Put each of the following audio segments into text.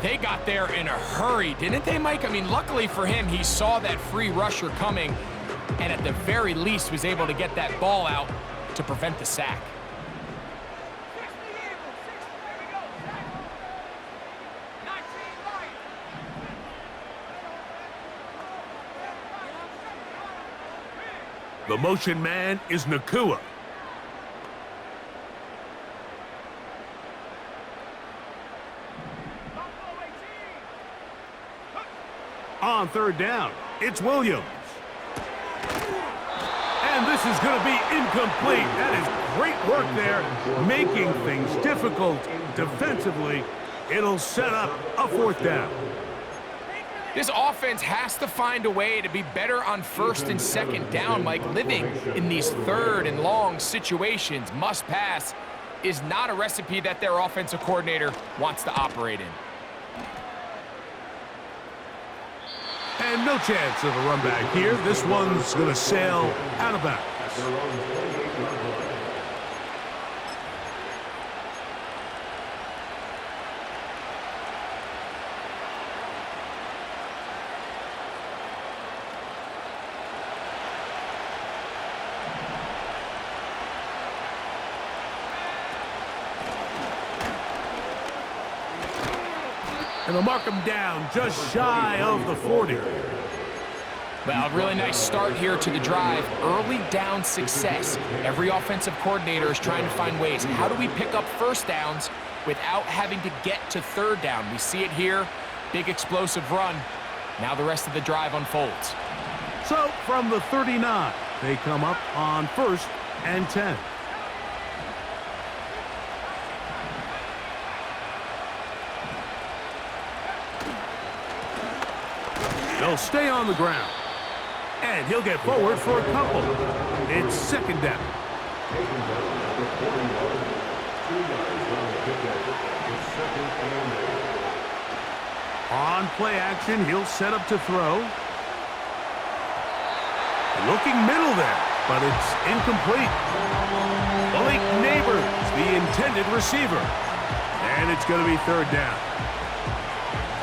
They got there in a hurry, didn't they, Mike? I mean, luckily for him, he saw that free rusher coming and at the very least was able to get that ball out to prevent the sack. The motion man is Nakua. On third down, it's Williams. And this is going to be incomplete. That is great work there, making things difficult defensively. It'll set up a fourth down. This offense has to find a way to be better on first and second down, Mike. Living in these third and long situations, must pass, is not a recipe that their offensive coordinator wants to operate in. And no chance of a run back here. This one's going to sail out of bounds. And they'll mark him down just shy of the 40. Well, a really nice start here to the drive. Early down success. Every offensive coordinator is trying to find ways. How do we pick up first downs without having to get to third down? We see it here. Big explosive run. Now the rest of the drive unfolds. So from the 39, they come up on 1st and 10. They'll stay on the ground. And he'll get forward for a couple. It's second down. On play action, he'll set up to throw. Looking middle there, but it's incomplete. Blake Neighbors, the intended receiver. And it's going to be third down.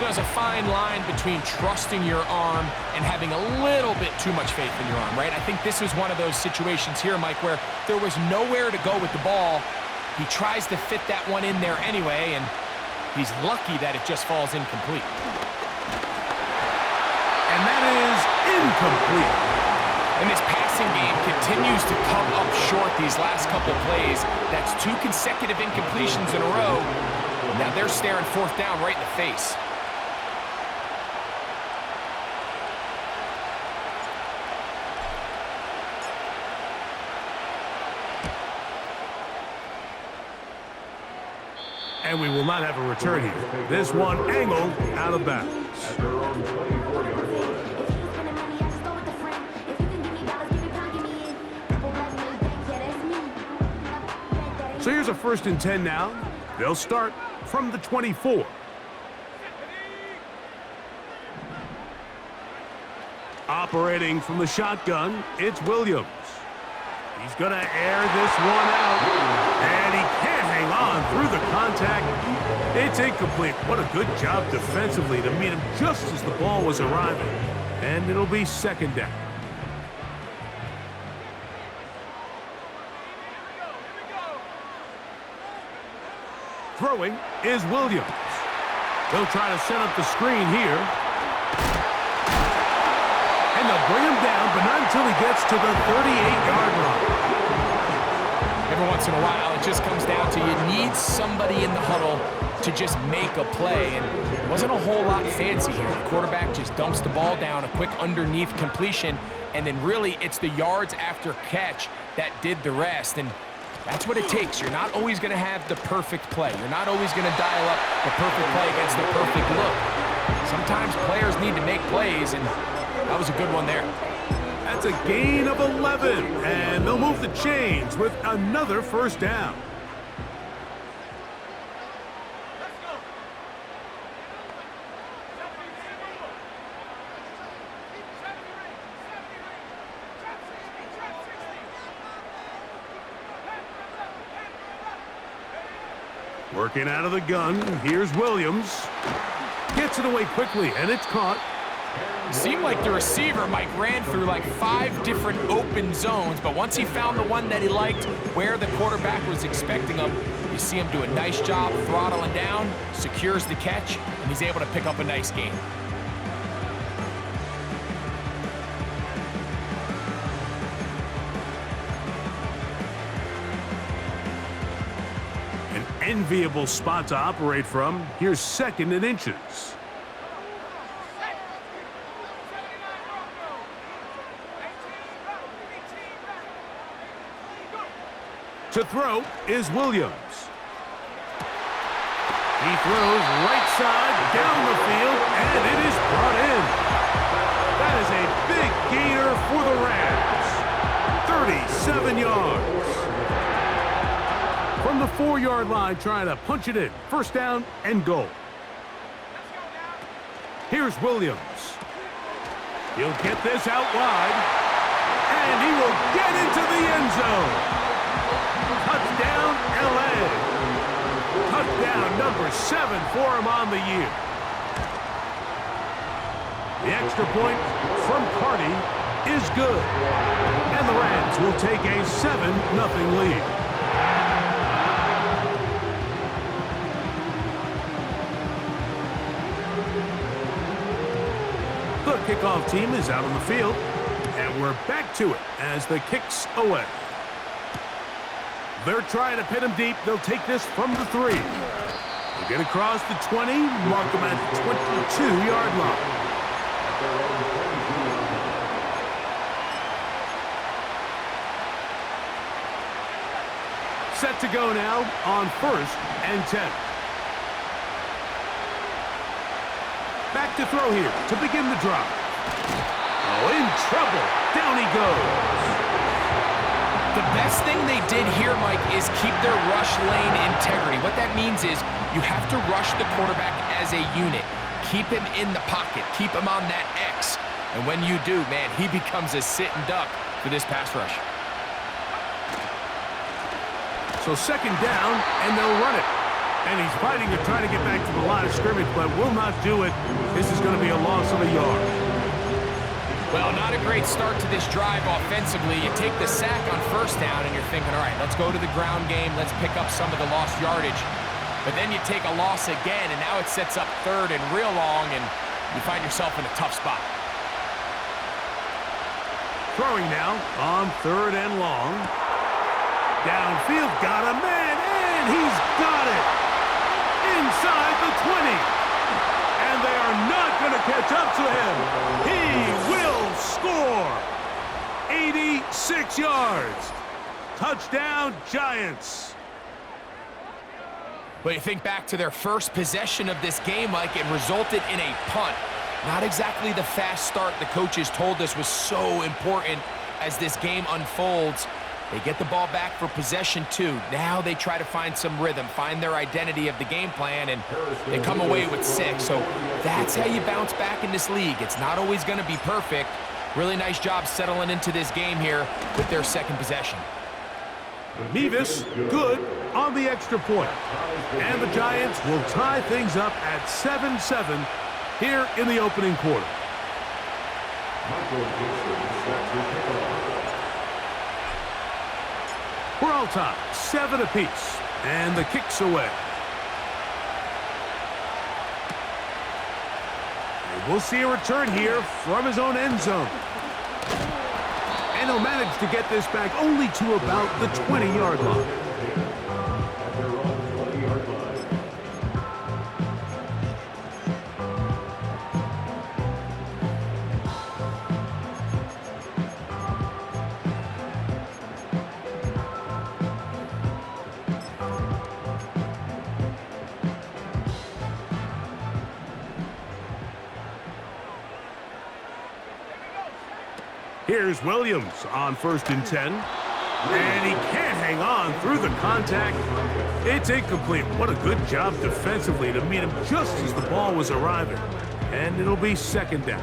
There's a fine line between trusting your arm and having a little bit too much faith in your arm, right? I think this was one of those situations here, Mike, where there was nowhere to go with the ball. He tries to fit that one in there anyway, and he's lucky that it just falls incomplete. And that is incomplete. And this passing game continues to come up short these last couple plays. That's 2 consecutive incompletions in a row. Now they're staring fourth down right in the face. And we will not have a return here. This one angled out of bounds. So here's a 1st and 10 now. They'll start from the 24. Operating from the shotgun, it's Williams. He's going to air this one out. And he can't hang on through the contact. It's incomplete. What a good job defensively to meet him just as the ball was arriving. And it'll be second down. Throwing is Williams. They'll try to set up the screen here. And they'll bring him down, but not until he gets to the 38-yard line. Every once in a while, it just comes down to you need somebody in the huddle to just make a play. And it wasn't a whole lot fancy here. The quarterback just dumps the ball down, a quick underneath completion, and then really it's the yards after catch that did the rest. And that's what it takes. You're not always going to have the perfect play. You're not always going to dial up the perfect play against the perfect look. Sometimes players need to make plays, and that was a good one there. That's a gain of 11, and they'll move the chains with another first down. Working out of the gun, here's Williams. Gets it away quickly, and it's caught. Seemed like the receiver, Mike, ran through like 5 different open zones, but once he found the one that he liked, where the quarterback was expecting him, you see him do a nice job throttling down, secures the catch, and he's able to pick up a nice gain. An enviable spot to operate from. Here's 2nd and inches. To throw is Williams. He throws right side down the field, and it is brought in. That is a big gainer for the Rams. 37 yards. From the 4-yard line, trying to punch it in. 1st down and goal. Here's Williams. He'll get this out wide, and he will get into the end zone. Touchdown, L.A. Touchdown number 7 for him on the year. The extra point from Carty is good. And the Rams will take a 7-0 lead. The kickoff team is out on the field. And we're back to it as the kick's away. They're trying to pin him deep. They'll take this from the 3. They'll get across the 20, mark him at the 22-yard line. Set to go now on 1st and 10. Back to throw here to begin the drive. Oh, in trouble. Down he goes. The best thing they did here, Mike, is keep their rush lane integrity. What that means is you have to rush the quarterback as a unit. Keep him in the pocket. Keep him on that X. And when you do, man, he becomes a sitting duck for this pass rush. So 2nd down, and they'll run it. And he's fighting to try to get back to the line of scrimmage, but will not do it. This is going to be a loss of a yard. Well, not a great start to this drive offensively. You take the sack on 1st down, and you're thinking, all right, let's go to the ground game. Let's pick up some of the lost yardage. But then you take a loss again, and now it sets up 3rd and real long, and you find yourself in a tough spot. Throwing now on 3rd and long. Downfield, got a man, and he's got it. Inside the 20. And they are not going to catch up to him. He will score. 86 yards. Touchdown, Giants. Well, you think back to their first possession of this game, like it resulted in a punt. Not exactly the fast start the coaches told us was so important as this game unfolds. They get the ball back for possession 2. Now they try to find some rhythm, find their identity of the game plan, and they come away with 6. So that's how you bounce back in this league. It's not always going to be perfect. Really nice job settling into this game here with their 2nd possession. Mevis, good on the extra point. And the Giants will tie things up at 7-7 here in the opening quarter. We're all tied, 7 apiece, and the kick's away. And we'll see a return here from his own end zone. And he'll manage to get this back only to about the 20-yard line. Here's Williams on 1st and 10. And he can't hang on through the contact. It's incomplete. What a good job defensively to meet him just as the ball was arriving. And it'll be 2nd down.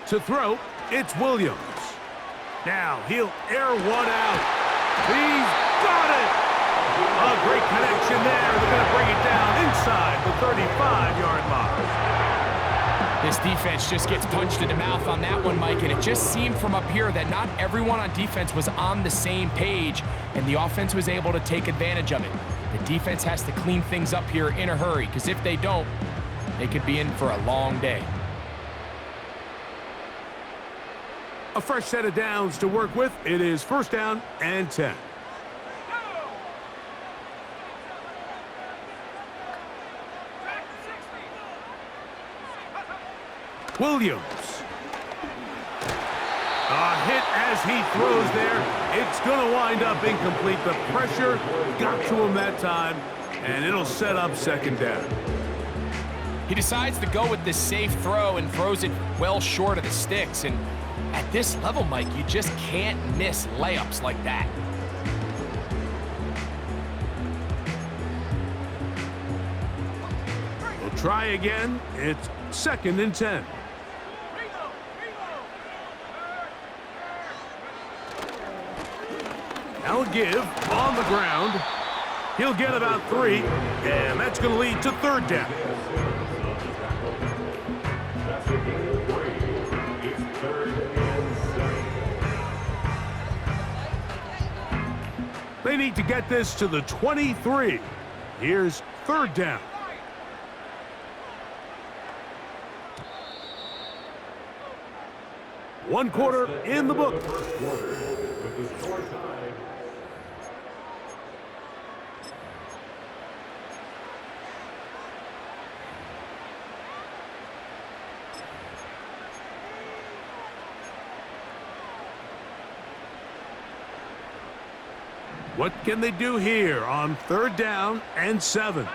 To throw, it's Williams. Now he'll air one out. He's got it. A great connection there. They're going to bring it down inside the 35-yard line. This defense just gets punched in the mouth on that one, Mike, and it just seemed from up here that not everyone on defense was on the same page, and the offense was able to take advantage of it. The defense has to clean things up here in a hurry, because if they don't, they could be in for a long day. A fresh set of downs to work with. It is 1st down and 10. Williams. A hit as he throws there. It's going to wind up incomplete. The pressure got to him that time, and it'll set up 2nd down. He decides to go with this safe throw and throws it well short of the sticks. And at this level, Mike, you just can't miss layups like that. We'll try again. It's 2nd and 10. Now a give on the ground. He'll get about 3, and that's going to lead to 3rd down. They need to get this to the 23. Here's 3rd down. One quarter in the book. What can they do here on 3rd down and 7?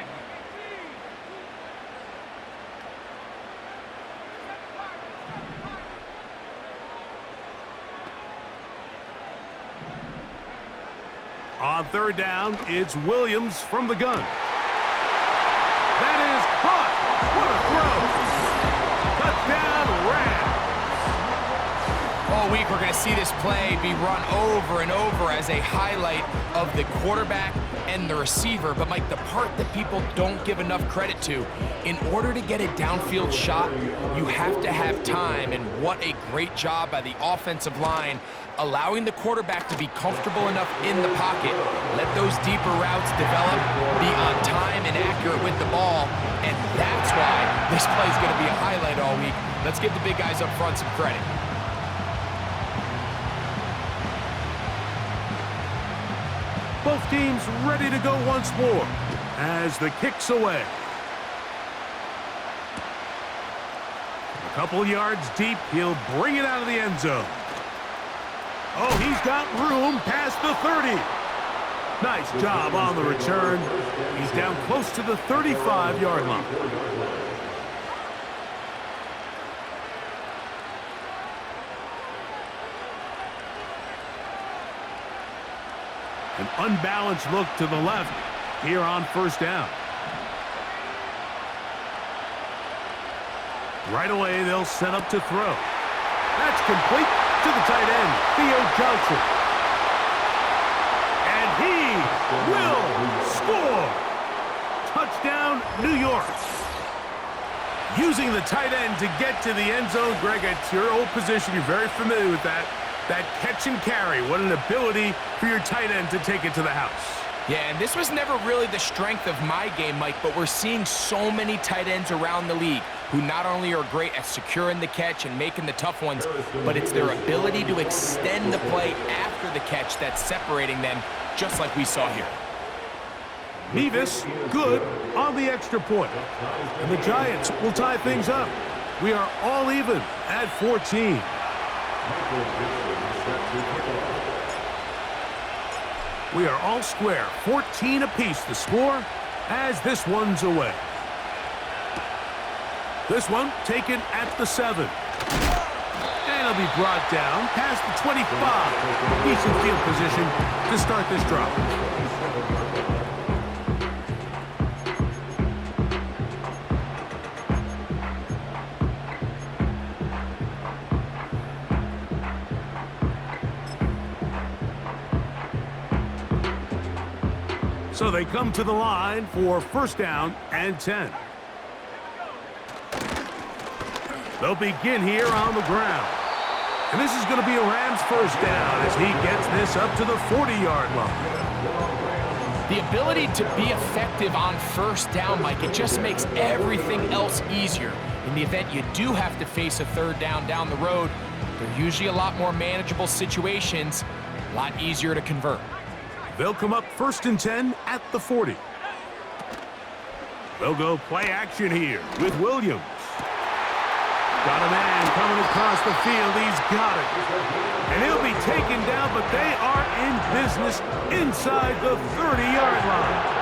On 3rd down, it's Williams from the gun. That is caught. What a throw. Touchdown, Rams. All week, we're going to see this play be run over and over as a highlight of the quarterback and the receiver. But, Mike, the part that people don't give enough credit to, in order to get a downfield shot, you have to have time. And what a great job by the offensive line, allowing the quarterback to be comfortable enough in the pocket, let those deeper routes develop, be on time and accurate with the ball, and that's why this play is going to be a highlight all week. Let's give the big guys up front some credit. Both teams ready to go once more as the kick's away. A couple yards deep, he'll bring it out of the end zone. Oh, he's got room past the 30. Nice job on the return. He's down close to the 35-yard line. An unbalanced look to the left here on 1st down. Right away, they'll set up to throw. That's complete to the tight end, Theo Johnson. And he will score. Touchdown, New York. Using the tight end to get to the end zone. Greg, it's your old position. You're very familiar with that. That catch and carry. What an ability for your tight end to take it to the house. Yeah, and this was never really the strength of my game, Mike, but we're seeing so many tight ends around the league who not only are great at securing the catch and making the tough ones, but it's their ability to extend the play after the catch that's separating them, just like we saw here. Nevis, good on the extra point. And the Giants will tie things up. We are all even at 14. We are all square, 14 apiece the score as this one's away. This one taken at the 7. And it'll be brought down past the 25. Decent field position to start this drive. So they come to the line for first down and 10. They'll begin here on the ground. And this is going to be a Rams first down as he gets this up to the 40-yard line. The ability to be effective on first down, Mike, it just makes everything else easier. In the event you do have to face a third down the road, they're usually a lot more manageable situations, a lot easier to convert. They'll come up first and 10 at the 40. They'll go play action here with Williams. Got a man coming across the field. He's got it. And he'll be taken down, but they are in business inside the 30-yard line.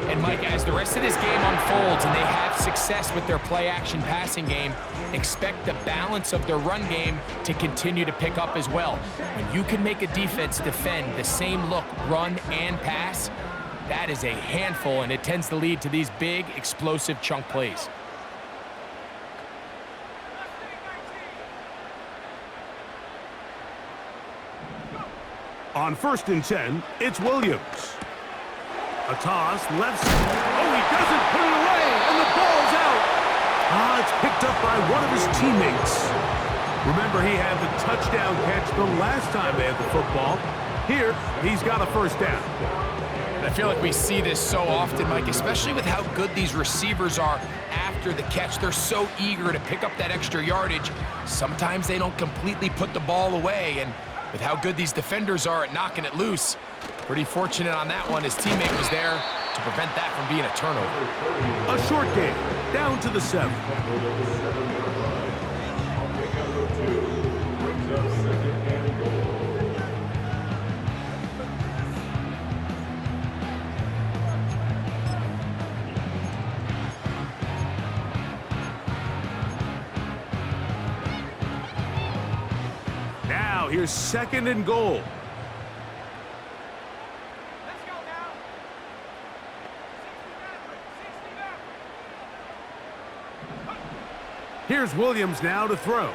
And, Mike, as the rest of this game unfolds and they have success with their play-action passing game, expect the balance of their run game to continue to pick up as well. When you can make a defense defend the same look, run and pass, that is a handful, and it tends to lead to these big, explosive chunk plays. On first and 10, it's Williams. A toss, left side. Oh, he doesn't put it away, and the ball's out. It's picked up by one of his teammates. Remember, he had the touchdown catch the last time they had the football. Here, he's got a first down. I feel like we see this so often, Mike, especially with how good these receivers are after the catch. They're so eager to pick up that extra yardage. Sometimes they don't completely put the ball away, and with how good these defenders are at knocking it loose, pretty fortunate on that one. His teammate was there to prevent that from being a turnover. A short game, down to the 7. Now here's second and goal. Here's Williams now to throw.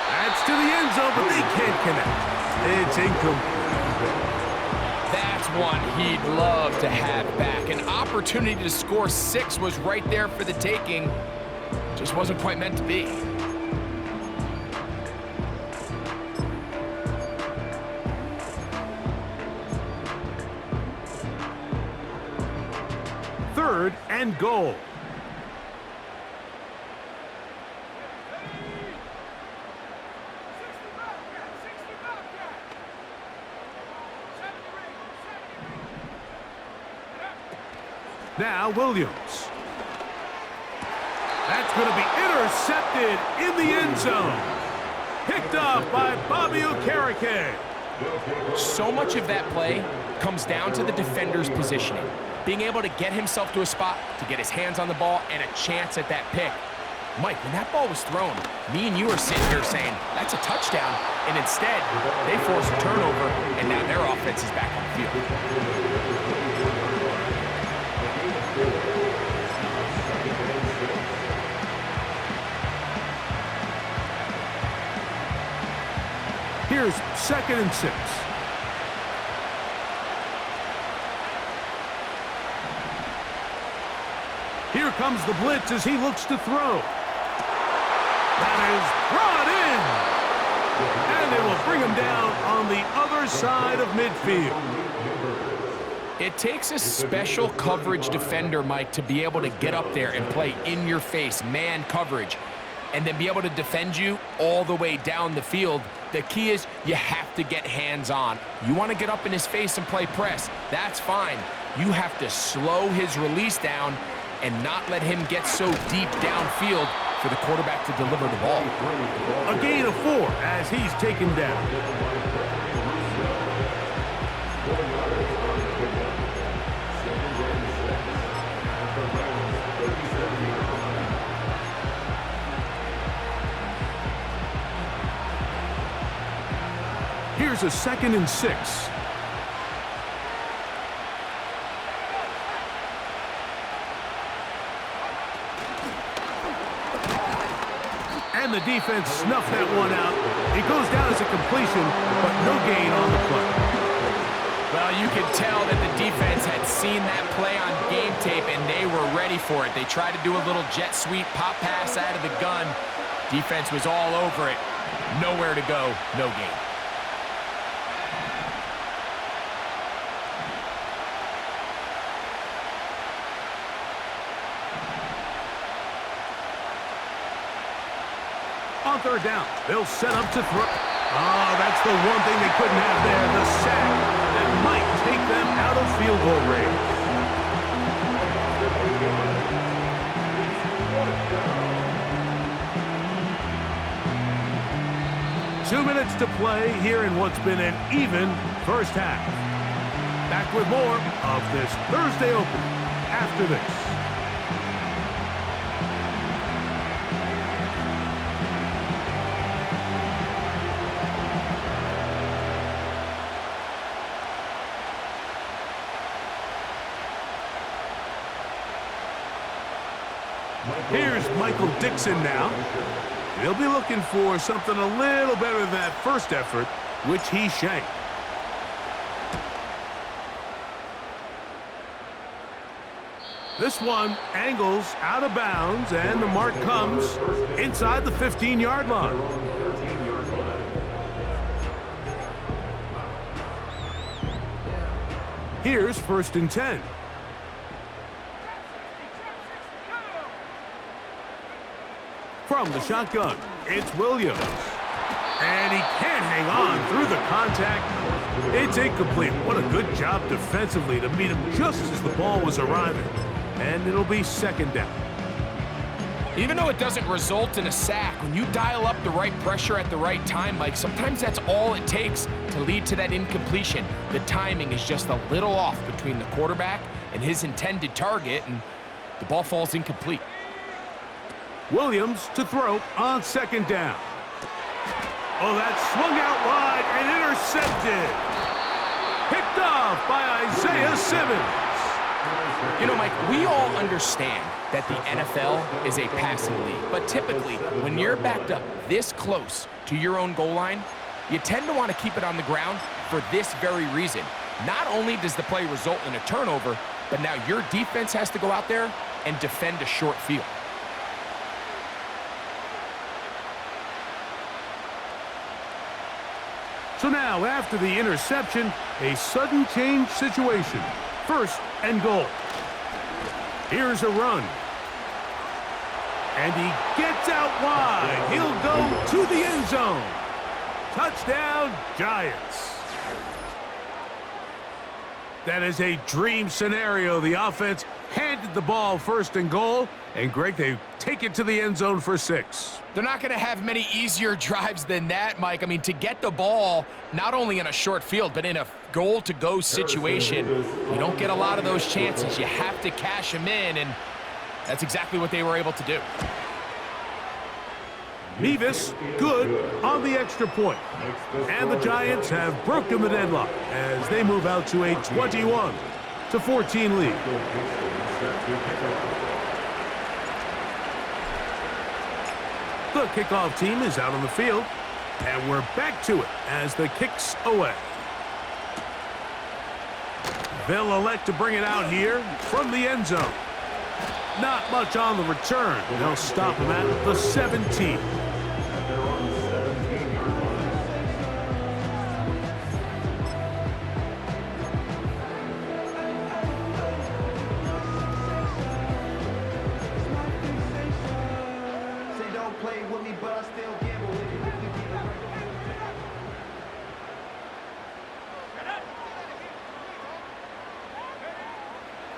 That's to the end zone, but they can't connect. It's incomplete. That's one he'd love to have back. An opportunity to score 6 was right there for the taking. Just wasn't quite meant to be. Third and goal. Now Williams. That's going to be intercepted in the end zone. Picked up by Bobby Okereke. So much of that play comes down to the defender's positioning. Being able to get himself to a spot, to get his hands on the ball, and a chance at that pick. Mike, when that ball was thrown, me and you are sitting here saying, that's a touchdown. And instead, they force a turnover, and now their offense is back on the field. Here's second and 6. Here comes the blitz as he looks to throw. That is brought in. And they will bring him down on the other side of midfield. It takes a special coverage defender, Mike, to be able to get up there and play in your face, man coverage, and then be able to defend you all the way down the field. The key is you have to get hands on. You want to get up in his face and play press. That's fine. You have to slow his release down and not let him get so deep downfield for the quarterback to deliver the ball. A gain of 4 as he's taken down. Here's a second and 6. And the defense snuffed that one out. It goes down as a completion, but no gain on the play. Well, you could tell that the defense had seen that play on game tape, and they were ready for it. They tried to do a little jet sweep pop pass out of the gun. Defense was all over it. Nowhere to go, no gain. On third down, they'll set up to throw. Oh, that's the one thing they couldn't have there, the sack that might take them out of field goal range. Two minutes to play here in what's been an even first half. Back with more of this Thursday opening after this. Here's Michael Dixon now. He'll be looking for something a little better than that first effort, which he shanked. This one angles out of bounds, and the mark comes inside the 15-yard line. Here's 1st and 10. From the shotgun, it's Williams. And he can't hang on through the contact. It's incomplete. What a good job defensively to meet him just as the ball was arriving. And it'll be 2nd down. Even though it doesn't result in a sack, when you dial up the right pressure at the right time, Mike, sometimes that's all it takes to lead to that incompletion. The timing is just a little off between the quarterback and his intended target, and the ball falls incomplete. Williams to throw on 2nd down. Oh, that swung out wide and intercepted. Picked off by Isaiah Simmons. You know, Mike, we all understand that the NFL is a passing league, but typically when you're backed up this close to your own goal line, you tend to want to keep it on the ground for this very reason. Not only does the play result in a turnover, but now your defense has to go out there and defend a short field. So now, after the interception, a sudden change situation. 1st and goal. Here's a run. And he gets out wide. He'll go to the end zone. Touchdown, Giants. That is a dream scenario. The offense handed the ball 1st and goal. And, Greg, they take it to the end zone for 6. They're not going to have many easier drives than that, Mike. I mean, to get the ball not only in a short field, but in a goal-to-go situation, you don't get a lot of those chances. You have to cash them in, and that's exactly what they were able to do. Mevis good on the extra point. And the Giants have broken the deadlock as they move out to a 21-14 lead. The kickoff team is out on the field, and we're back to it as the kick's away. They'll elect to bring it out here from the end zone. Not much on the return. They'll stop him at the 17.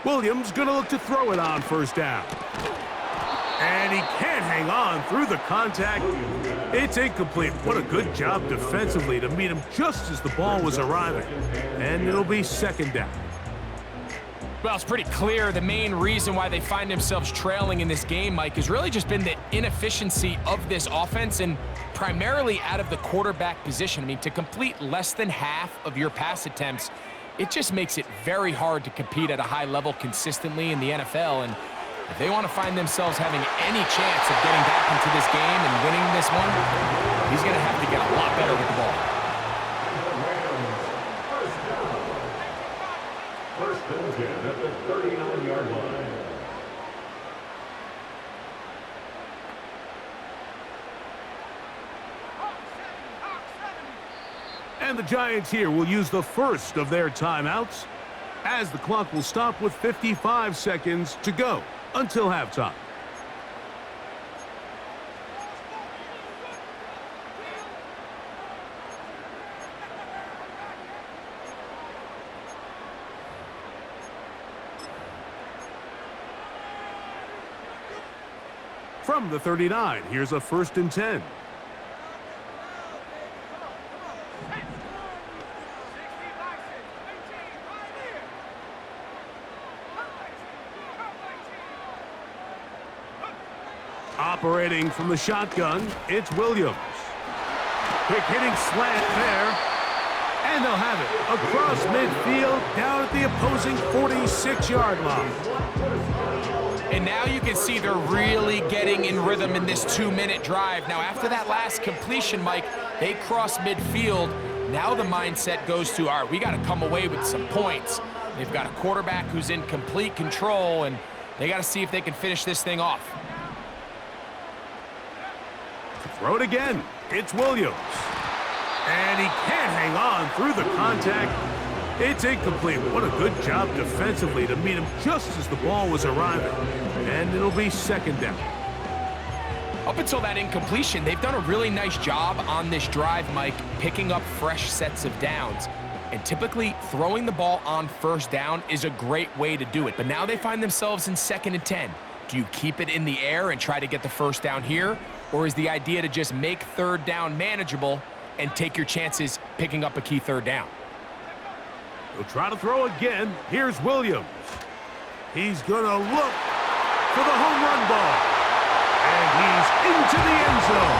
Williams going to look to throw it on 1st down. And he can't hang on through the contact. It's incomplete. What a good job defensively to meet him just as the ball was arriving. And it'll be 2nd down. Well, it's pretty clear the main reason why they find themselves trailing in this game, Mike, has really just been the inefficiency of this offense and primarily out of the quarterback position. I mean, to complete less than half of your pass attempts, it just makes it very hard to compete at a high level consistently in the NFL. And if they want to find themselves having any chance of getting back into this game and winning this one, he's going to have to get a lot better with the ball. at the 39-yard line. And the Giants here will use the first of their timeouts as the clock will stop with 55 seconds to go until halftime. From the 39, here's a 1st and 10. Operating from the shotgun, it's Williams. Quick hitting slant there. And they'll have it across midfield down at the opposing 46-yard line. And now you can see they're really getting in rhythm in this 2-minute drive. Now, after that last completion, Mike, they cross midfield. Now the mindset goes to, all right, we got to come away with some points. They've got a quarterback who's in complete control, and they got to see if they can finish this thing off. Throw it again. It's Williams. And he can't hang on through the contact. It's incomplete. What a good job defensively to meet him just as the ball was arriving. And it'll be 2nd down. Up until that incompletion, they've done a really nice job on this drive, Mike, picking up fresh sets of downs. And typically, throwing the ball on 1st down is a great way to do it. But now they find themselves in 2nd and 10. Do you keep it in the air and try to get the 1st down here? Or is the idea to just make 3rd down manageable and take your chances picking up a key 3rd down? He'll try to throw again. Here's Williams. He's going to look for the home run ball. And he's into the end zone.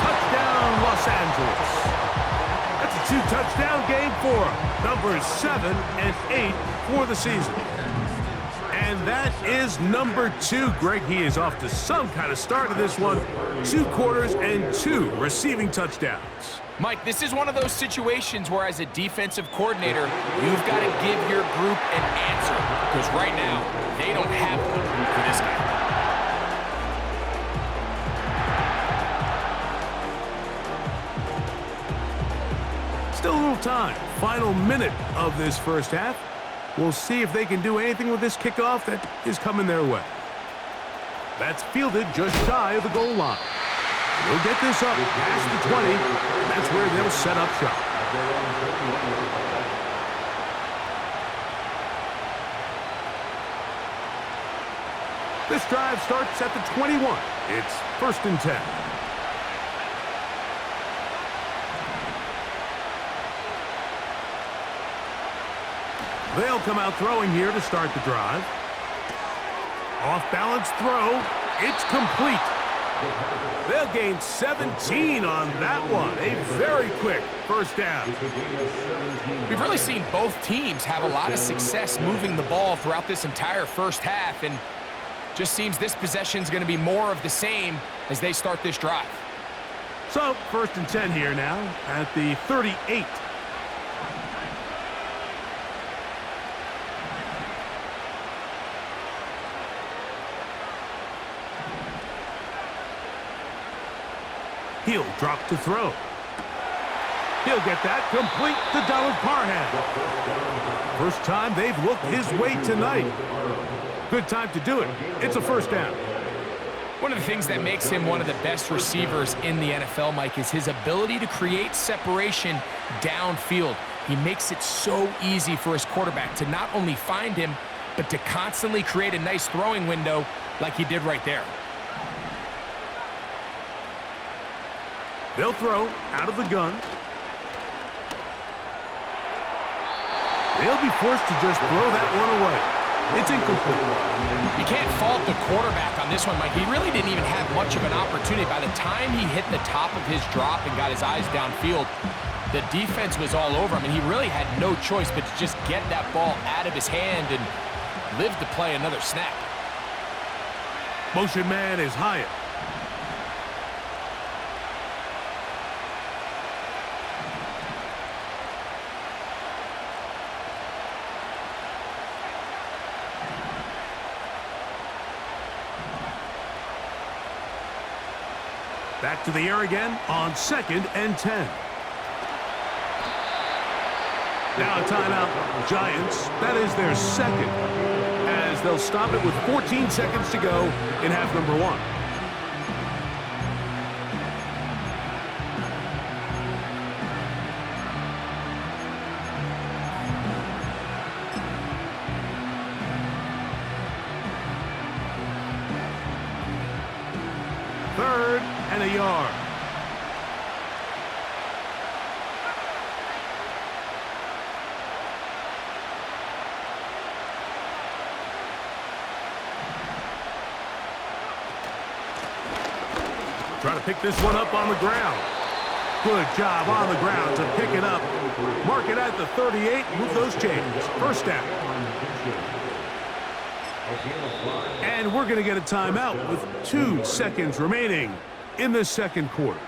Touchdown, Los Angeles. That's a 2-touchdown game for him. Numbers 7 and 8 for the season. And that is number 2. Greg, he is off to some kind of start of this one. 2 quarters and 2 receiving touchdowns. Mike, this is one of those situations where as a defensive coordinator, you've got to give your group an answer. Because right now, they don't have one for this guy. Still a little time. Final minute of this 1st half. We'll see if they can do anything with this kickoff that is coming their way. That's fielded just shy of the goal line. We'll get this up past the 20, and that's where they'll set up shop. This drive starts at the 21. It's 1st and 10. They'll come out throwing here to start the drive. Off-balance throw. It's complete. They'll gain 17 on that one. A very quick 1st down. We've really seen both teams have a lot of success moving the ball throughout this entire 1st half, and just seems this possession is going to be more of the same as they start this drive. So, 1st and 10 here now at the 38. He'll drop to throw. He'll get that complete to Donald Parham. First time they've looked his way tonight. Good time to do it. It's a 1st down. One of the things that makes him one of the best receivers in the NFL, Mike, is his ability to create separation downfield. He makes it so easy for his quarterback to not only find him, but to constantly create a nice throwing window like he did right there. They'll throw out of the gun. They'll be forced to just throw that one away. It's incomplete. You can't fault the quarterback on this one, Mike. He really didn't even have much of an opportunity. By the time he hit the top of his drop and got his eyes downfield, the defense was all over him, and he really had no choice but to just get that ball out of his hand and live to play another snap. Motion man is Hyatt. Back to the air again on 2nd and 10. Now a timeout, Giants. That is their second, as they'll stop it with 14 seconds to go in half number 1. Third and a yard. Trying to pick this one up on the ground. Good job on the ground to pick it up. Mark it at the 38, move those chains. First down. And we're going to get a timeout with 2 seconds remaining in the second quarter.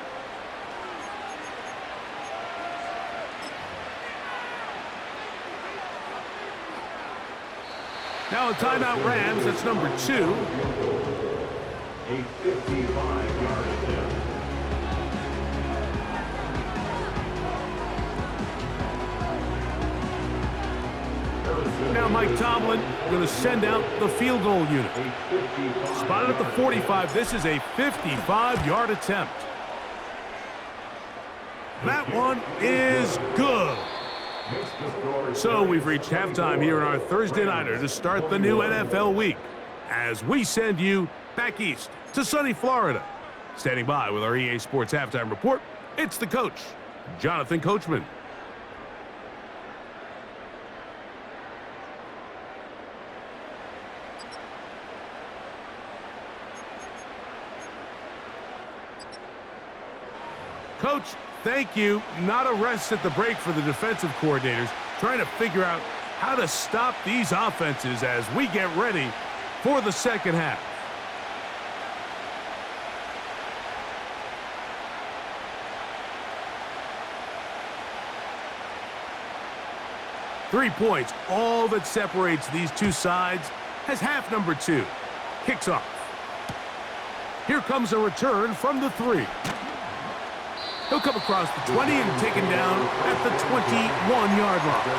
Now a timeout, Rams. That's number 2. A 55-yard attempt. Now Mike Tomlin going to send out the field goal unit. Spotted at the 45. This is a 55-yard attempt. That one is good. So we've reached halftime here in our Thursday Nighter to start the new NFL week, as we send you back east to sunny Florida. Standing by with our EA Sports Halftime Report, it's the coach, Jonathan Coachman. Coach, thank you. Not a rest at the break for the defensive coordinators, trying to figure out how to stop these offenses as we get ready for the second half. Three points, all that separates these two sides, as half number 2 kicks off. Here comes a return from the 3. He'll come across the 20 and taken down at the 21-yard line.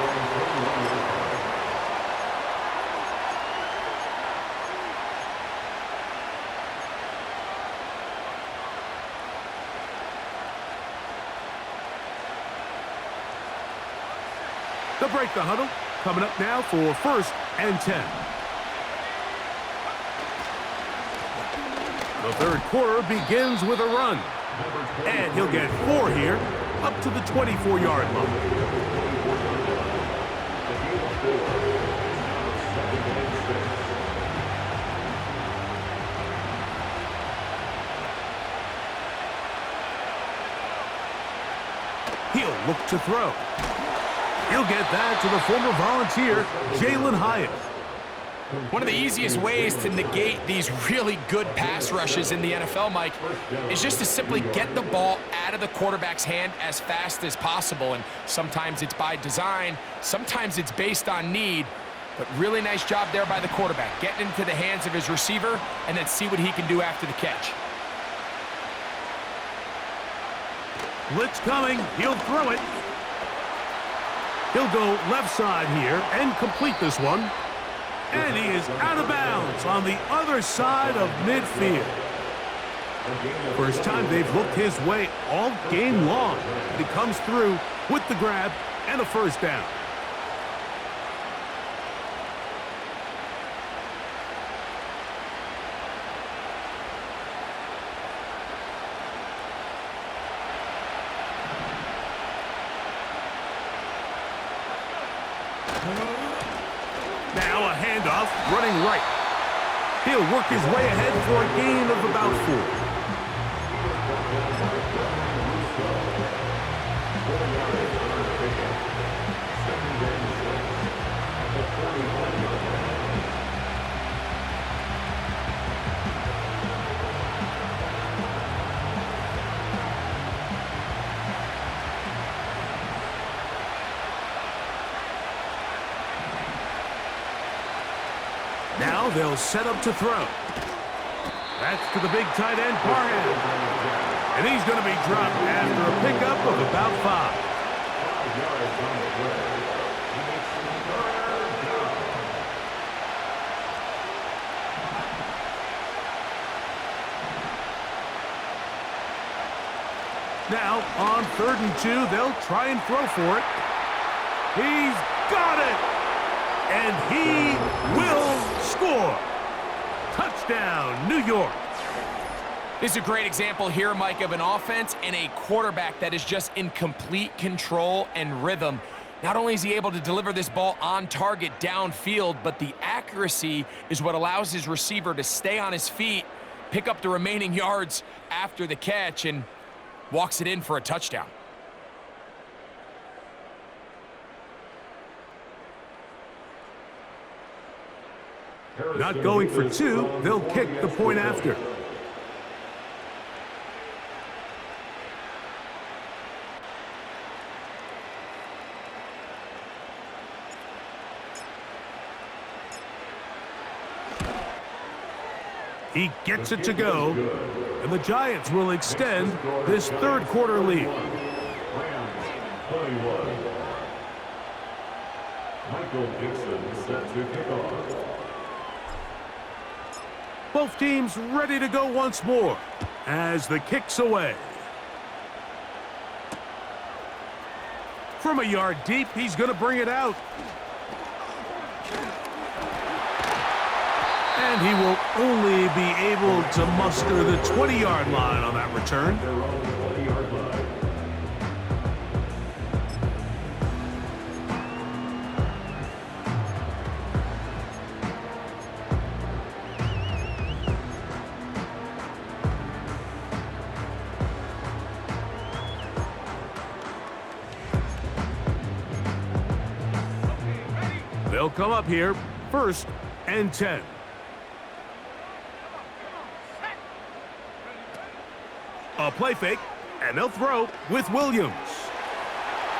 They'll break the huddle. Coming up now for 1st and 10. The third quarter begins with a run. And he'll get 4 here, up to the 24-yard line. He'll look to throw. He'll get that to the former Volunteer, Jalen Hyatt. One of the easiest ways to negate these really good pass rushes in the NFL, Mike, is just to simply get the ball out of the quarterback's hand as fast as possible. And sometimes it's by design, sometimes it's based on need. But really nice job there by the quarterback, getting into the hands of his receiver and then see what he can do after the catch. Blitz coming, he'll throw it. He'll go left side here and complete this one. And he is out of bounds on the other side of midfield. First time they've looked his way all game long. And he comes through with the grab and a first down. Now a handoff, running right. He'll work his way ahead for a gain of about 4. Now they'll set up to throw. That's to the big tight end, Parham. And he's going to be dropped after a pickup of about 5. 5 yards on the play. It's third down. Now, on 3rd and 2, they'll try and throw for it. He's got it! And he will score! Touchdown, New York! This is a great example here, Mike, of an offense and a quarterback that is just in complete control and rhythm. Not only is he able to deliver this ball on target downfield, but the accuracy is what allows his receiver to stay on his feet, pick up the remaining yards after the catch, and walks it in for a touchdown. Not going for 2, they'll kick the point after. He gets it to go, and the Giants will extend this 3rd quarter lead. Rams 21. Michael Dixon set to kick off. Both teams ready to go once more as the kick's away. From a yard deep, he's going to bring it out. And he will only be able to muster the 20-yard line on that return. Their own 20-yard line. They'll come up here, 1st and 10. A play fake, and they'll throw with Williams.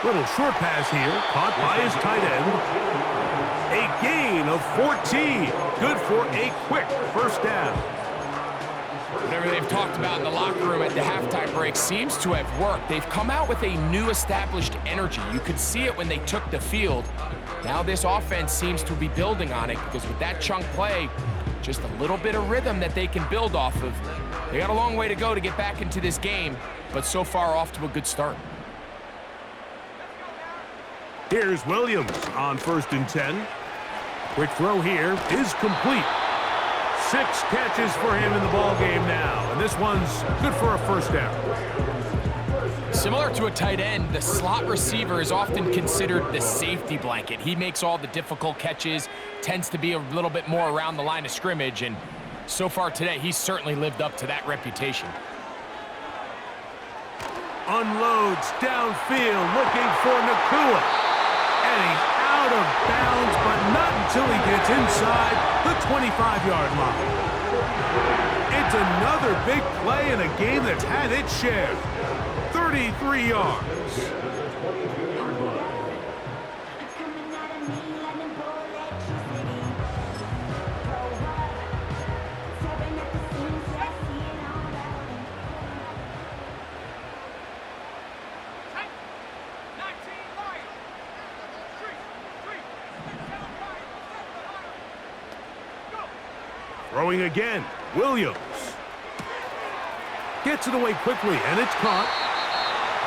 Little short pass here, caught by his tight end. A gain of 14. Good for a quick 1st down. Whatever they've talked about in the locker room at the halftime break seems to have worked. They've come out with a new established energy. You could see it when they took the field. Now this offense seems to be building on it because with that chunk play, just a little bit of rhythm that they can build off of. They got a long way to go to get back into this game, but so far off to a good start. Here's Williams on 1st and 10. Quick throw here is complete. 6 catches for him in the ball game now, and this one's good for a 1st down. Similar to a tight end, the slot receiver is often considered the safety blanket. He makes all the difficult catches, tends to be a little bit more around the line of scrimmage, and so far today, he's certainly lived up to that reputation. Unloads downfield, looking for Nakua. And he's out of bounds, but not until he gets inside the 25-yard line. It's another big play in a game that's had its share. 33 yards. Throwing again, Williams. Gets it away quickly, and it's caught.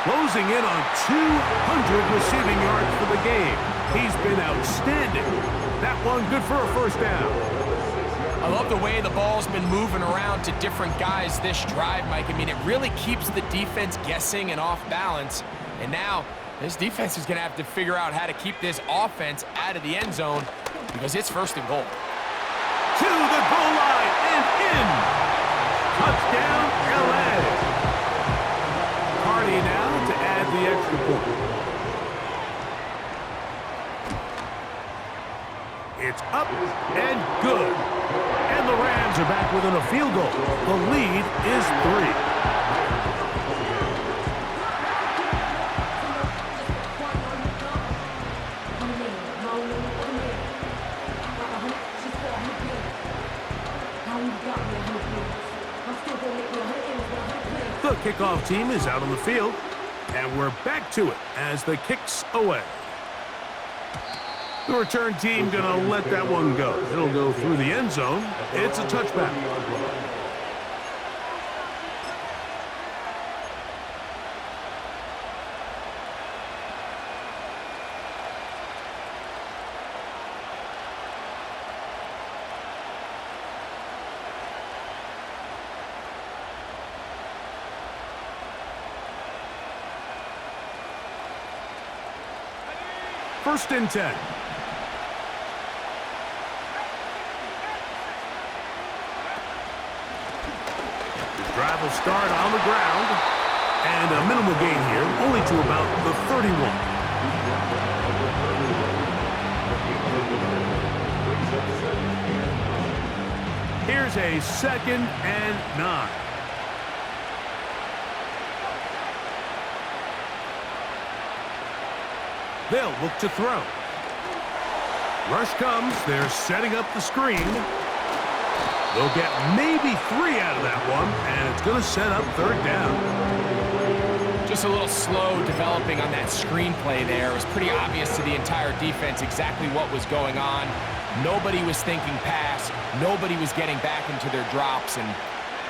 Closing in on 200 receiving yards for the game. He's been outstanding. That one good for a 1st down. I love the way the ball's been moving around to different guys this drive, Mike. I mean, it really keeps the defense guessing and off balance. And now, this defense is going to have to figure out how to keep this offense out of the end zone because it's 1st and goal. To the goal line and in. Touchdown, LA. Cardi now to add the extra point. It's up and good. And the Rams are back within a field goal. The lead is 3. The kickoff team is out on the field, and we're back to it as the kick's away. The return team going to let that one go. It'll go through the end zone. It's a touchback. First and 10. Drive will start on the ground, and a minimal gain here, only to about the 31. Here's a 2nd and 9. They'll look to throw. Rush comes. They're setting up the screen. They'll get maybe 3 out of that one, and it's going to set up 3rd down. Just a little slow developing on that screenplay there. It was pretty obvious to the entire defense exactly what was going on. Nobody was thinking pass. Nobody was getting back into their drops, and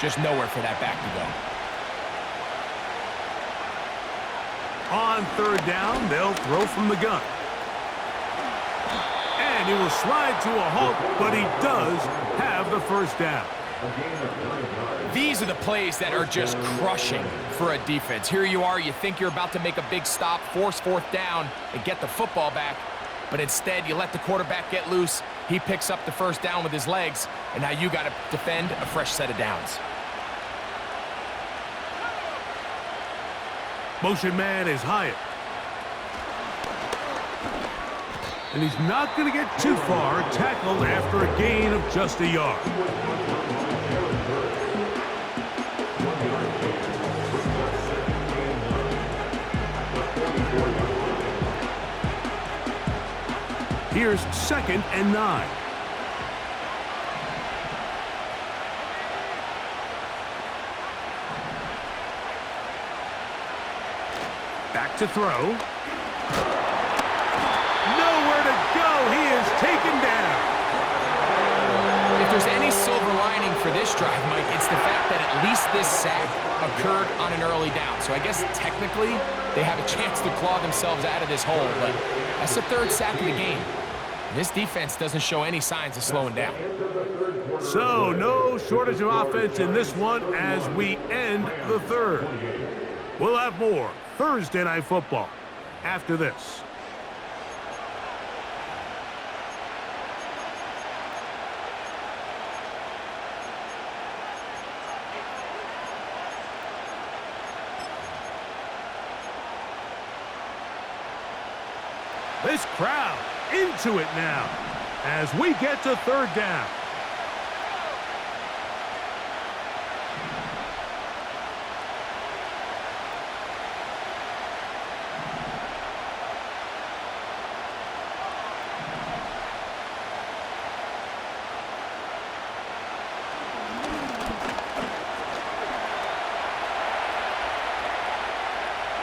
just nowhere for that back to go. On 3rd down, they'll throw from the gun. And he will slide to a halt, but he does have the 1st down. These are the plays that are just crushing for a defense. Here you are, you think you're about to make a big stop, force 4th down, and get the football back. But instead, you let the quarterback get loose. He picks up the 1st down with his legs, and now you got to defend a fresh set of downs. Motion man is Hyatt. And he's not going to get too far, tackled after a gain of just a yard. Here's 2nd and 9. Back to throw. Nowhere to go. He is taken down. If there's any silver lining for this drive, Mike, it's the fact that at least this sack occurred on an early down. So I guess technically they have a chance to claw themselves out of this hole, but that's the 3rd sack of the game. This defense doesn't show any signs of slowing down. So no shortage of offense in this one as we end the 3rd. We'll have more Thursday Night Football after this. This crowd into it now as we get to 3rd down.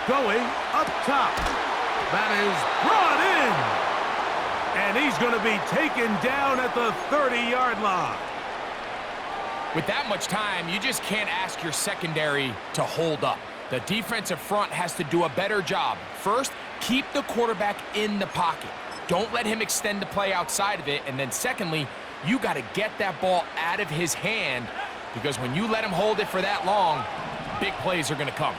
Going up top. That is brought in. And he's going to be taken down at the 30-yard line. With that much time, you just can't ask your secondary to hold up. The defensive front has to do a better job. First, keep the quarterback in the pocket. Don't let him extend the play outside of it. And then secondly, you got to get that ball out of his hand, because when you let him hold it for that long, big plays are going to come.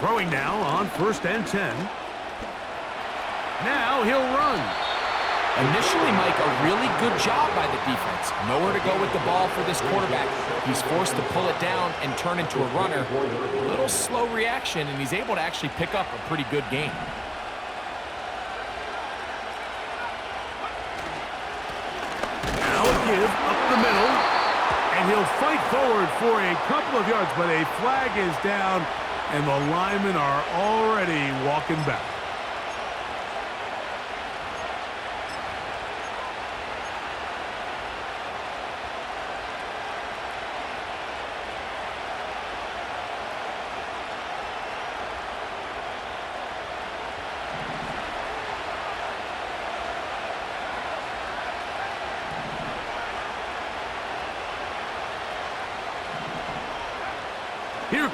Throwing now on 1st and 10. Now he'll run. Initially, Mike, a really good job by the defense. Nowhere to go with the ball for this quarterback. He's forced to pull it down and turn into a runner. A little slow reaction, and he's able to actually pick up a pretty good game. Now a give up the middle. And he'll fight forward for a couple of yards, but a flag is down, and the linemen are already walking back.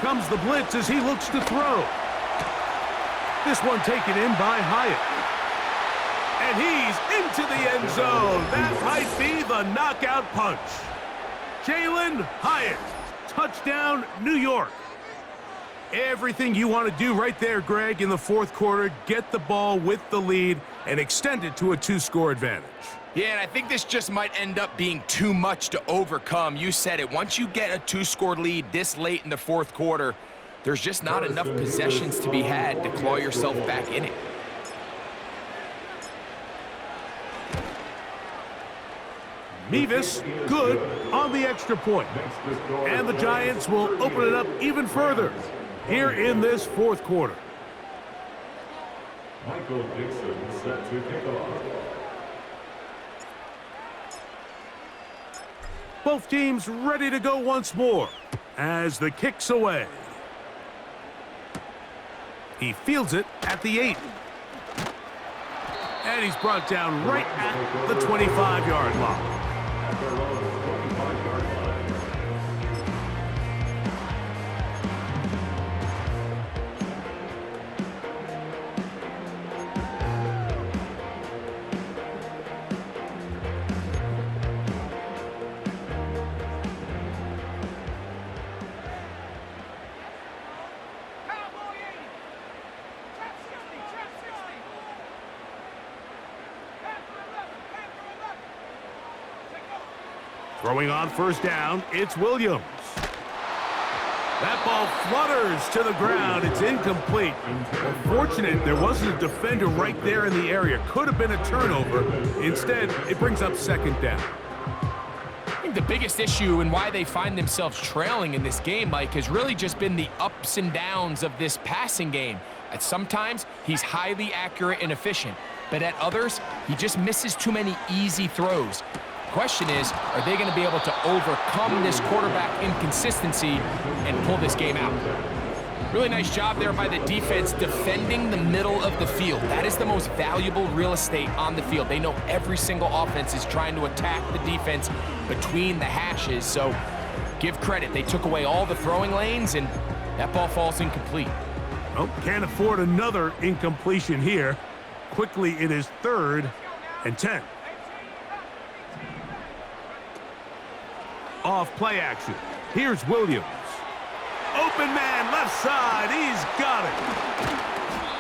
comes the blitz as he looks to throw. This one taken in by Hyatt. And he's into the end zone. That might be the knockout punch. Jalen Hyatt, touchdown, New York. Everything you want to do right there, Greg, in the fourth quarter, get the ball with the lead and extend it to a 2-score advantage. Yeah, and I think this just might end up being too much to overcome. You said it. Once you get a 2-score lead this late in the fourth quarter, there's just not enough possessions to be had to claw yourself back in it. Mevis, good on the extra point. And the Giants will open it up even further here in this fourth quarter. Michael Dixon set to kick off. Both teams ready to go once more as the kick's away. He fields it at the 8. And he's brought down right at the 25-yard line. At their own 25-yard line. Throwing on first down, it's Williams. That ball flutters to the ground. It's incomplete. Well, fortunate there wasn't a defender right there in the area. Could have been a turnover. Instead, it brings up second down. I think the biggest issue and why they find themselves trailing in this game, Mike, has really just been the ups and downs of this passing game. At sometimes, he's highly accurate and efficient, but at others, he just misses too many easy throws. Question is, are they going to be able to overcome this quarterback inconsistency and pull this game out? Really nice job there by the defense defending the middle of the field. That is the most valuable real estate on the field. They know every single offense is trying to attack the defense between the hashes, so give credit. They took away all the throwing lanes, and that ball falls incomplete. Oh, can't afford another incompletion here. Quickly, it is 3rd and 10. Off play action. Here's Williams. Open man, left side. He's got it.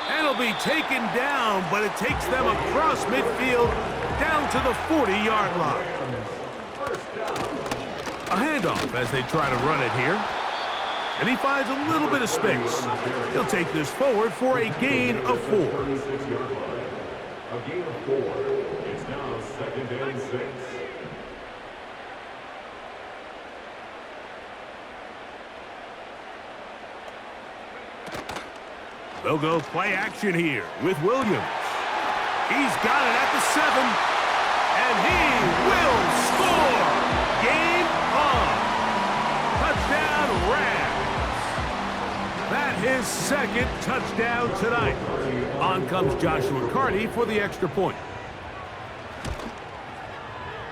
And it'll be taken down, but it takes them across midfield down to the 40-yard line. A handoff as they try to run it here. And he finds a little bit of space. He'll take this forward for a gain of 4. A gain of 4. It's now 2nd and 6. They'll go play action here with Williams. He's got it at the 7, and he will score. Game on. Touchdown, Rams. That his 2nd touchdown tonight. On comes Joshua Carty for the extra point.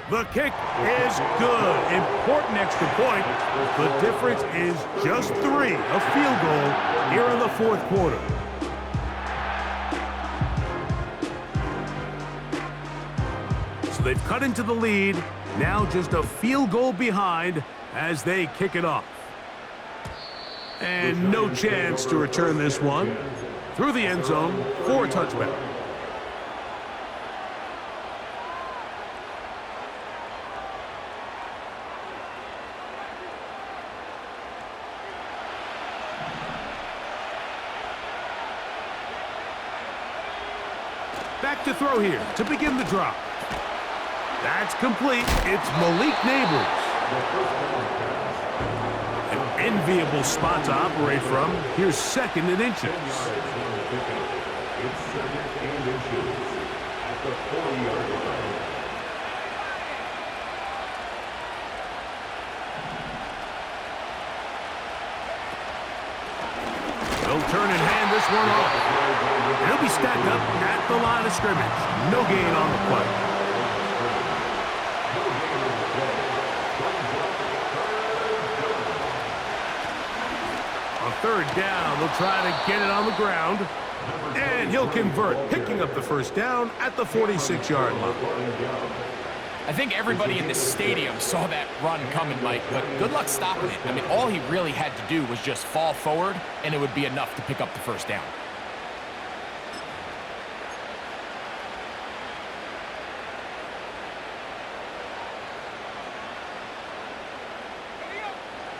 The kick is good. Important extra point. The difference is just 3, a field goal here in the fourth quarter. So they've cut into the lead. Now just a field goal behind as they kick it off. And no chance to return this one. Through the end zone for a touchback. Back to throw here to begin the drop. That's complete. It's Malik Neighbors. An enviable spot to operate from. Here's 2nd and inches. It's 2nd and inches at the 40-yard line. They'll turn and hand this one off. He'll be stacked up at the line of scrimmage. No gain on the play. third down. They'll try to get it on the ground. And he'll convert, picking up the first down at the 46-yard line. I think everybody in the stadium saw that run coming, Mike, but good luck stopping it. I mean, all he really had to do was just fall forward, and it would be enough to pick up the first down.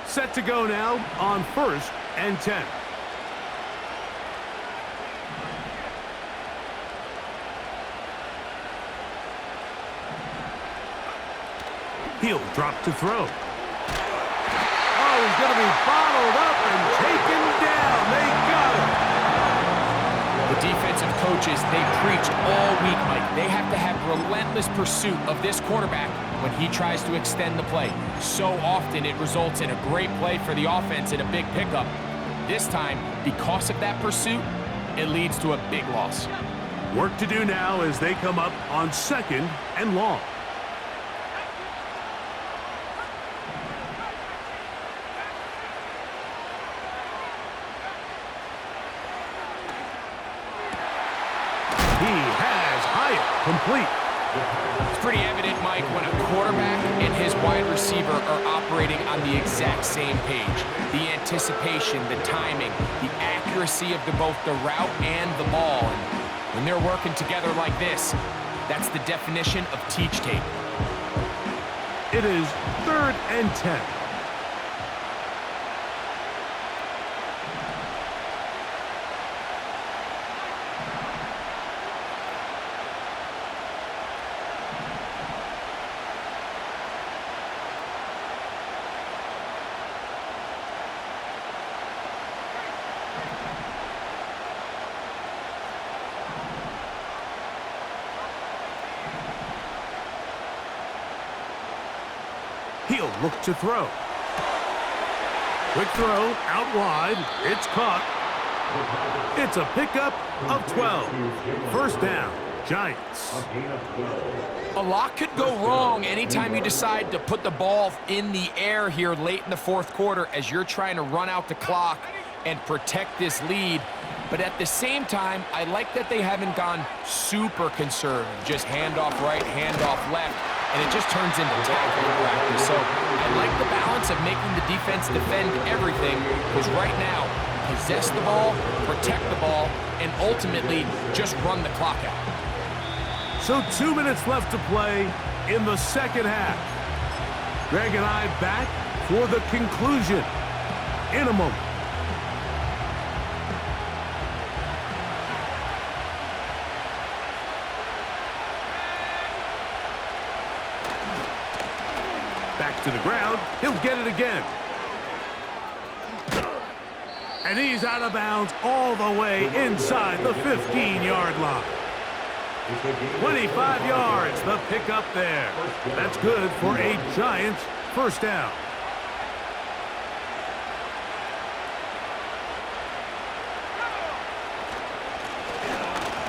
Set to go now on 1st and 10. He'll drop to throw. Oh, he's going to be bottled up and taken down. They got him. The defensive coaches, they preached all week, Mike. They have to have relentless pursuit of this quarterback when he tries to extend the play. So often it results in a great play for the offense and a big pickup. This time, because of that pursuit, it leads to a big loss. Work to do now as they come up on 2nd and long. Complete. It's pretty evident, Mike, when a quarterback and his wide receiver are operating on the exact same page. The anticipation, the timing, the accuracy of both the route and the ball. And when they're working together like this, that's the definition of teach tape. It is 3rd and 10. He'll look to throw. Quick throw, out wide. It's caught. It's a pickup of 12. First down, Giants. A lot could go wrong anytime you decide to put the ball in the air here late in the 4th quarter as you're trying to run out the clock and protect this lead. But at the same time, I like that they haven't gone super conservative. Just handoff right, handoff left, and it just turns into tackling practice. So I like the balance of making the defense defend everything, because right now, possess the ball, protect the ball, and ultimately just run the clock out. So 2 minutes left to play in the 2nd half. Greg and I back for the conclusion in a moment. Back to the ground. He'll get it again. And he's out of bounds all the way inside the 15-yard line. 25 yards, the pickup there. That's good for a Giants first down.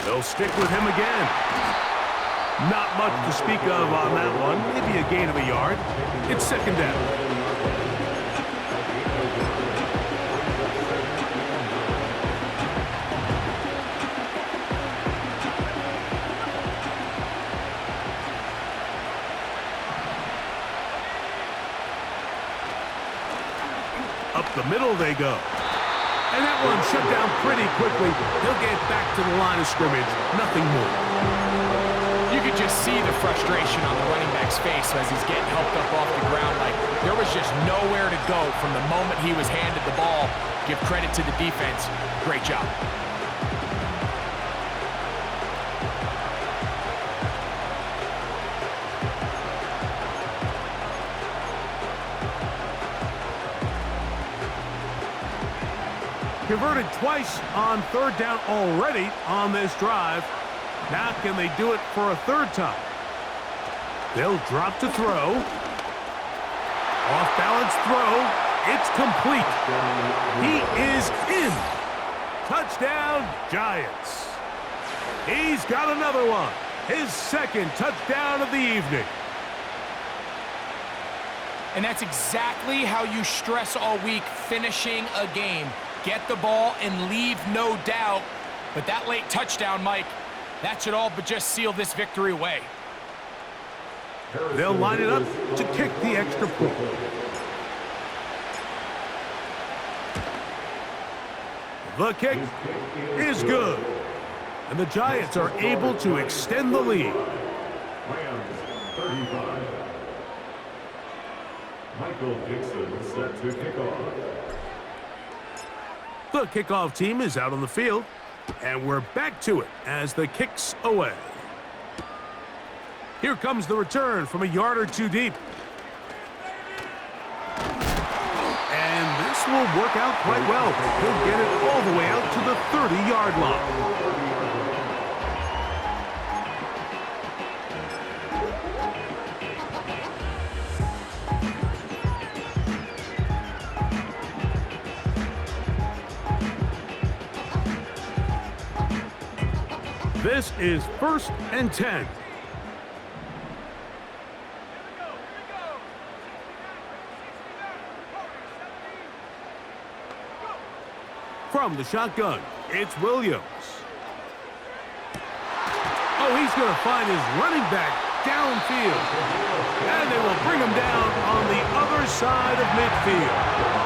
They'll stick with him again. Not much to speak of on that one. Maybe a gain of a yard. It's 2nd down. Up the middle they go. And that one shut down pretty quickly. He'll get back to the line of scrimmage. Nothing more. You could just see the frustration on the running back's face as he's getting helped up off the ground. Like, there was just nowhere to go from the moment he was handed the ball. Give credit to the defense. Great job. Converted twice on 3rd down already on this drive. Now can they do it for a 3rd time? They'll drop to throw. Off-balance throw. It's complete. He is in. Touchdown, Giants. He's got another one. His 2nd touchdown of the evening. And that's exactly how you stress all week finishing a game. get the ball and leave no doubt. But that late touchdown, Mike, that should all but just seal this victory away. They'll line it up to kick the extra point. The kick is good. And the Giants are able to extend the lead. Rams 35. Michael Dixon set to kick off. The kickoff team is out on the field, and we're back to it as the kick's away. Here comes the return from a yard or two deep. And this will work out quite well. He'll get it all the way out to the 30-yard line. This is 1st and 10. From the shotgun, it's Williams. Oh, he's going to find his running back downfield. And they will bring him down on the other side of midfield.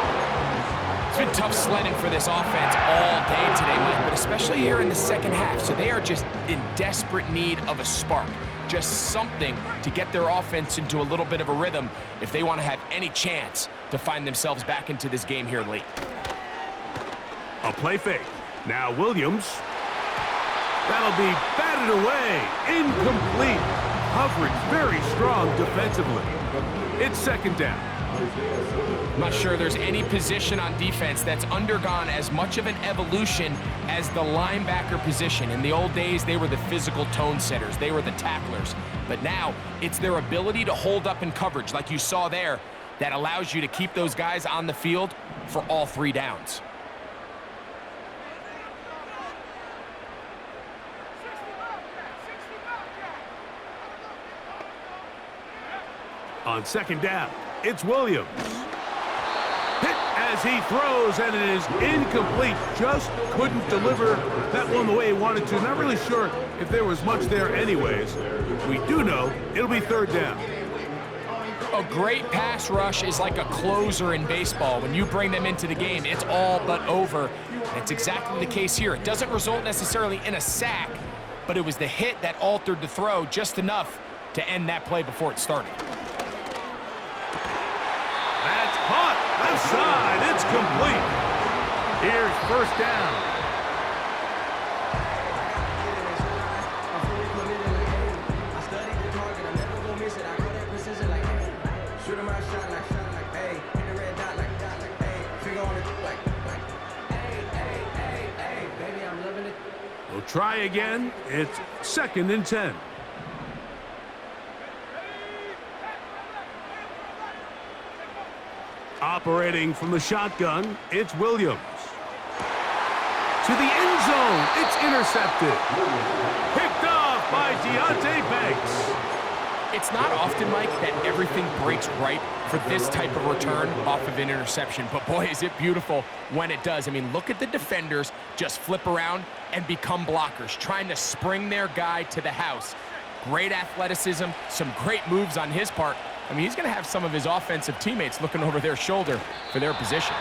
It's been tough sledding for this offense all day today, Mike, but especially here in the second half. So they are just in desperate need of a spark, just something to get their offense into a little bit of a rhythm if they want to have any chance to find themselves back into this game here late. A play fake. Now Williams. That'll be batted away. Incomplete. Coverage very strong defensively. It's 2nd down. I'm not sure there's any position on defense that's undergone as much of an evolution as the linebacker position. In the old days, they were the physical tone setters. They were the tacklers. But now, it's their ability to hold up in coverage, like you saw there, that allows you to keep those guys on the field for all 3 downs. On 2nd down, it's Williams. Hit as he throws, and it is incomplete. Just couldn't deliver that one the way he wanted to. Not really sure if there was much there anyways. We do know it'll be 3rd down. A great pass rush is like a closer in baseball. When you bring them into the game, it's all but over. That's exactly the case here. It doesn't result necessarily in a sack, but it was the hit that altered the throw just enough to end that play before it started. That's caught. Left side. It's complete. Here's 1st down. We'll try again. It's 2nd and 10. Operating from the shotgun, it's Williams. To the end zone, it's intercepted. Picked off by Deontay Banks. It's not often, Mike, that everything breaks right for this type of return off of an interception. But boy, is it beautiful when it does. I mean, look at the defenders just flip around and become blockers, trying to spring their guy to the house. Great athleticism, some great moves on his part. I mean, he's going to have some of his offensive teammates looking over their shoulder for their position.